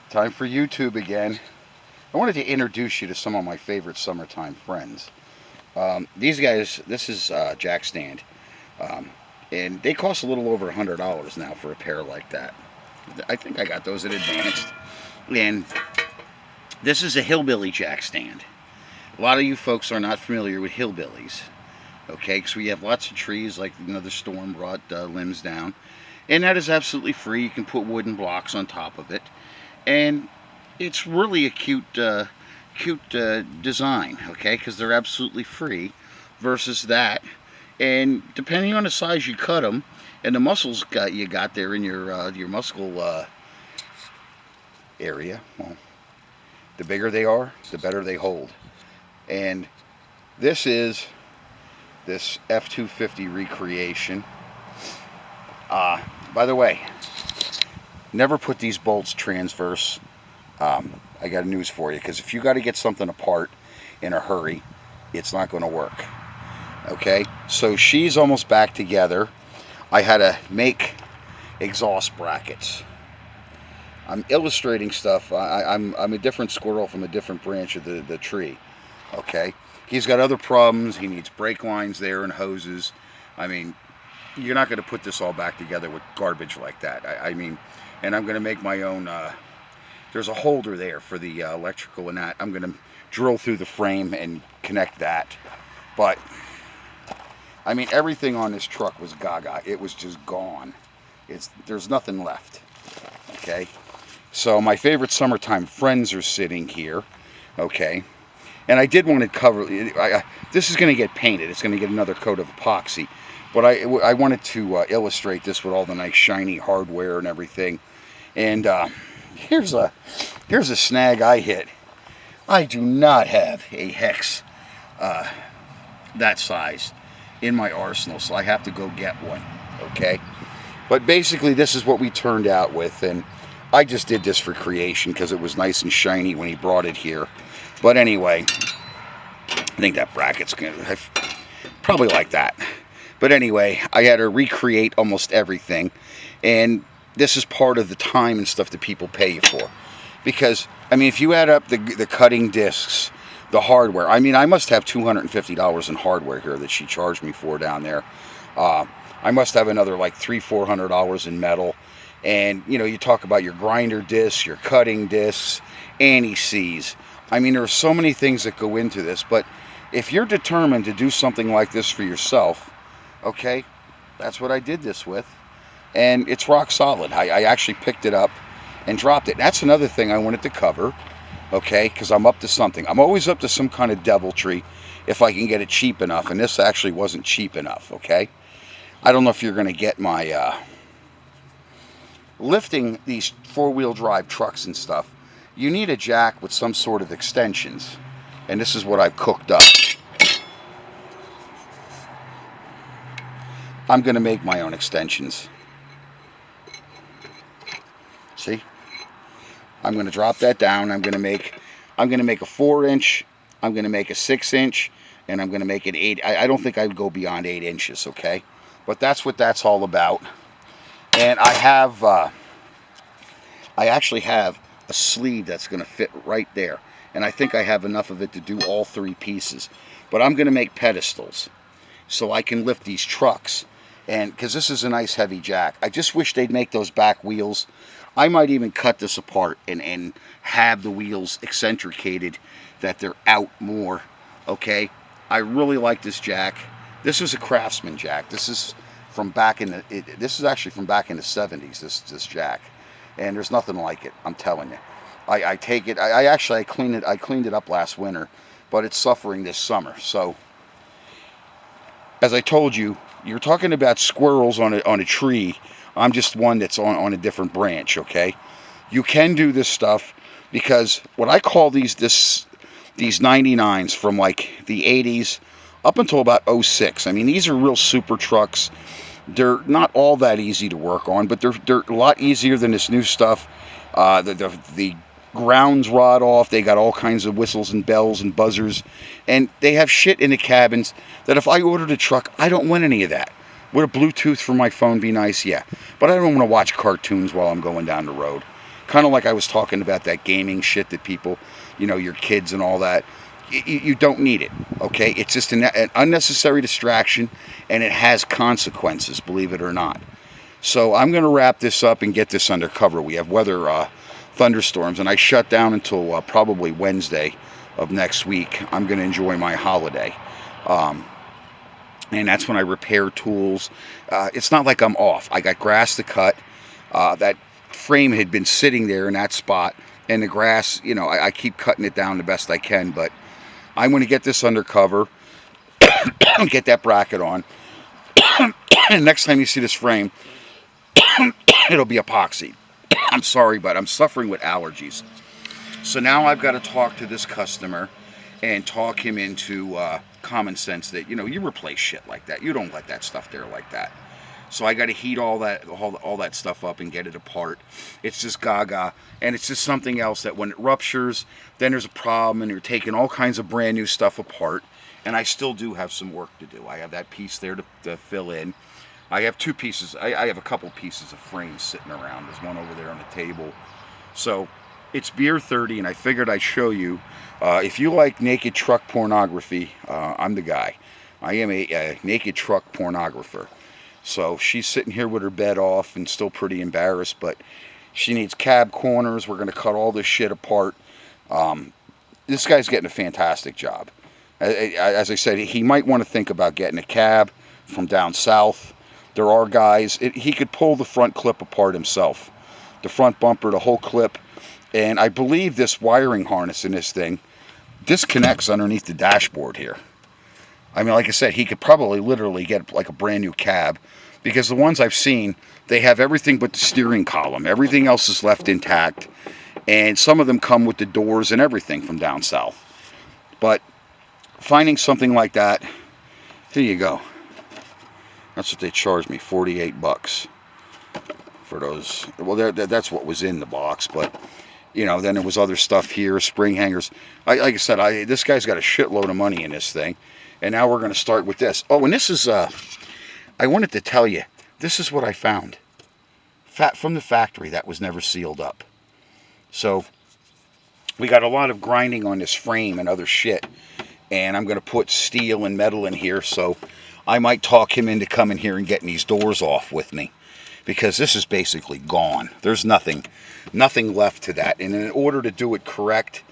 Time for YouTube again. I wanted to introduce you to some of my favorite summertime friends. These guys, this is Jack Stand, um, and they cost a little over $100 now for a pair like that. I think I got those at Advanced. And this is a Hillbilly Jack Stand. A lot of you folks are not familiar with hillbillies, okay? Because we have lots of trees, like the storm brought limbs down, and that is absolutely free. You can put wooden blocks on top of it, and it's really a cute design, okay? Because they're absolutely free, versus that. And depending on the size you cut them, and the muscles you got there in your muscle area, well, the bigger they are, the better they hold. And this is this F-250 recreation. By the way, never put these bolts transverse. I got news for you, because if you got to get something apart in a hurry, it's not going to work. Okay, so she's almost back together. I had to make exhaust brackets. I'm illustrating stuff. I'm a different squirrel from a different branch of the tree. Okay, he's got other problems. He needs brake lines there and hoses. I mean, you're not going to put this all back together with garbage like that. I mean, and I'm going to make my own. There's a holder there for the electrical and that. I'm going to drill through the frame and connect that. But I mean, everything on this truck was gaga. It was just gone. There's nothing left. Okay, so my favorite summertime friends are sitting here. Okay, and I did want to cover. This is going to get painted. It's going to get another coat of epoxy. But I wanted to illustrate this with all the nice shiny hardware and everything. And here's a snag I hit. I do not have a hex that size in my arsenal, so I have to go get one. Okay, but basically this is what we turned out with, and I just did this for creation because it was nice and shiny when he brought it here. But anyway, I think that bracket's gonna probably like that. But anyway, I had to recreate almost everything, and this is part of the time and stuff that people pay you for. Because I mean, if you add up the cutting discs, the hardware, I mean, I must have $250 in hardware here that she charged me for down there. I must have another like $300-400 in metal. And you know, you talk about your grinder discs, your cutting discs, anti-seize. I mean, there are so many things that go into this. But if you're determined to do something like this for yourself, okay, that's what I did this with. And it's rock solid. I actually picked it up and dropped it. That's another thing I wanted to cover. Okay, because I'm up to something. I'm always up to some kind of deviltry if I can get it cheap enough, and this actually wasn't cheap enough. Okay, I don't know if you're going to get my lifting these four-wheel drive trucks and stuff. You need a jack with some sort of extensions, and this is what I've cooked up. I'm going to make my own extensions. See? I'm going to drop that down. I'm going to make a 4-inch. I'm going to make a 6-inch, and I'm going to make an 8. I don't think I would go beyond 8 inches. Okay, but that's what that's all about. And I actually have a sleeve that's going to fit right there, and I think I have enough of it to do all 3 pieces. But I'm going to make pedestals so I can lift these trucks, and because this is a nice heavy jack. I just wish they'd make those back wheels. I might even cut this apart and have the wheels eccentricated that they're out more. Okay, I really like this jack. This is a Craftsman jack. This is from back in the. This is actually from back in the 70s. This jack, and there's nothing like it. I'm telling you. I take it. I cleaned it. I cleaned it up last winter, but it's suffering this summer. So, as I told you, you're talking about squirrels on a tree. I'm just one that's on a different branch, okay? You can do this stuff because what I call these 99s from like the 80s up until about 06. I mean, these are real super trucks. They're not all that easy to work on, but they're a lot easier than this new stuff. The grounds rod off. They got all kinds of whistles and bells and buzzers, and they have shit in the cabins that if I ordered a truck, I don't want any of that. Would a Bluetooth for my phone be nice? Yeah. But I don't want to watch cartoons while I'm going down the road. Kind of like I was talking about that gaming shit that people, your kids and all that. You don't need it, okay? It's just an unnecessary distraction, and it has consequences, believe it or not. So I'm going to wrap this up and get this under cover. We have weather thunderstorms, and I shut down until probably Wednesday of next week. I'm going to enjoy my holiday. And that's when I repair tools. It's not like I'm off. I got grass to cut. That frame had been sitting there in that spot, and the grass, I keep cutting it down the best I can, but I'm going to get this under cover, get that bracket on, and next time you see this frame, it'll be epoxy. I'm sorry, but I'm suffering with allergies. So now I've got to talk to this customer and talk him into common sense that, you replace shit like that. You don't let that stuff there like that. So I got to heat all that stuff up and get it apart. It's just gaga, and it's just something else that when it ruptures, then there's a problem, and you're taking all kinds of brand new stuff apart. And I still do have some work to do. I have that piece there to fill in. I have two pieces. I have a couple pieces of frames sitting around. There's one over there on the table. So it's beer 30, and I figured I'd show you. If you like naked truck pornography, I'm the guy. I am a naked truck pornographer. So she's sitting here with her bed off and still pretty embarrassed, but she needs cab corners. We're going to cut all this shit apart. This guy's getting a fantastic job. As I said, he might want to think about getting a cab from down south. There are guys, he could pull the front clip apart himself. The front bumper, the whole clip. And I believe this wiring harness in this thing disconnects underneath the dashboard here. I mean, like I said, he could probably literally get like a brand new cab, because the ones I've seen, they have everything but the steering column. Everything else is left intact, and some of them come with the doors and everything from down south. But finding something like that, here you go. That's what they charged me, 48 bucks for those. Well, that's what was in the box, but then there was other stuff here, spring hangers. Like I said, this guy's got a shitload of money in this thing. And now we're going to start with this. Oh, and this is, I wanted to tell you, this is what I found. From the factory that was never sealed up. So, we got a lot of grinding on this frame and other shit. And I'm going to put steel and metal in here, so I might talk him into coming here and getting these doors off with me. Because this is basically gone. There's nothing left to that. And in order to do it correct,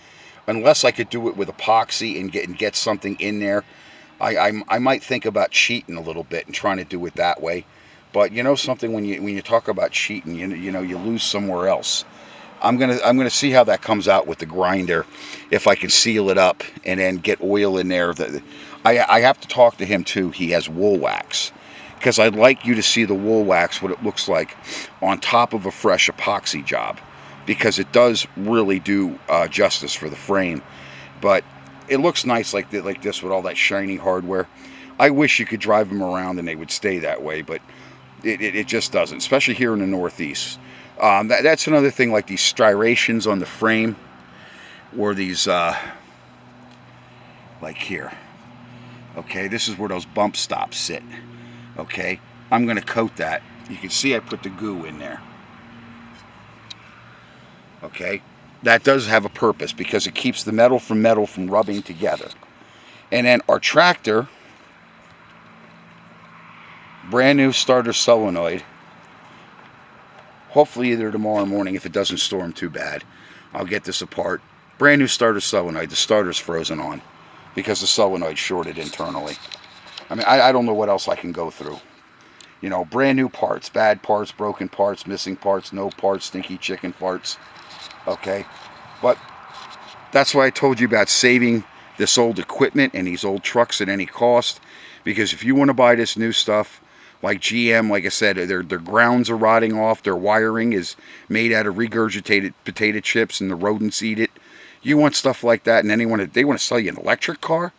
unless I could do it with epoxy and get something in there, I might think about cheating a little bit and trying to do it that way. But something, when you talk about cheating, you lose somewhere else. I'm gonna see how that comes out with the grinder, if I can seal it up and then get oil in there. I have to talk to him too. He has wool wax, because I'd like you to see the wool wax, what it looks like on top of a fresh epoxy job, because it does really do justice for the frame. But it looks nice like this with all that shiny hardware. I wish you could drive them around and they would stay that way, but it just doesn't, especially here in the Northeast. That's another thing, like these striations on the frame, or these, like here. Okay, this is where those bump stops sit. Okay, I'm going to coat that. You can see I put the goo in there. Okay, that does have a purpose, because it keeps the metal from rubbing together. And then our tractor, brand new starter solenoid. Hopefully either tomorrow morning, if it doesn't storm too bad, I'll get this apart. Brand new starter solenoid. The starter's frozen on because the solenoid shorted internally. I mean, I don't know what else I can go through. Brand new parts, bad parts, broken parts, missing parts, no parts, stinky chicken parts. Okay, but that's why I told you about saving this old equipment and these old trucks at any cost. Because if you want to buy this new stuff, like GM, like I said, their grounds are rotting off. Their wiring is made out of regurgitated potato chips, and the rodents eat it. You want stuff like that, and then they want to sell you an electric car?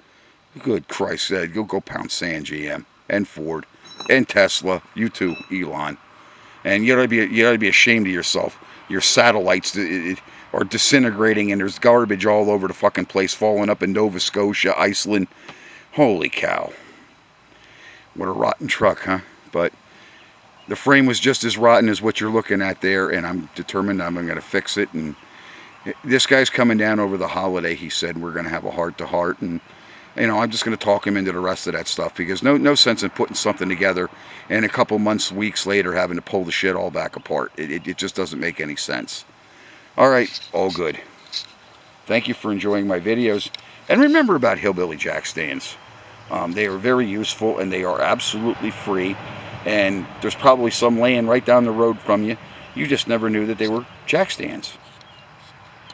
Good Christ, go pound sand, GM and Ford and Tesla. You too, Elon. And you ought to be ashamed of yourself. Your satellites are disintegrating, and there's garbage all over the fucking place, falling up in Nova Scotia, Iceland. Holy cow. What a rotten truck, huh? But The frame was just as rotten as what you're looking at there, and I'm determined I'm going to fix it. And this guy's coming down over the holiday. He said we're going to have a heart-to-heart, and I'm just going to talk him into the rest of that stuff, because no sense in putting something together and a couple months, weeks later having to pull the shit all back apart. It just doesn't make any sense. All right, all good. Thank you for enjoying my videos, and remember about Hillbilly jack stands. They are very useful, and they are absolutely free, and there's probably some laying right down the road from you. You just never knew that they were jack stands.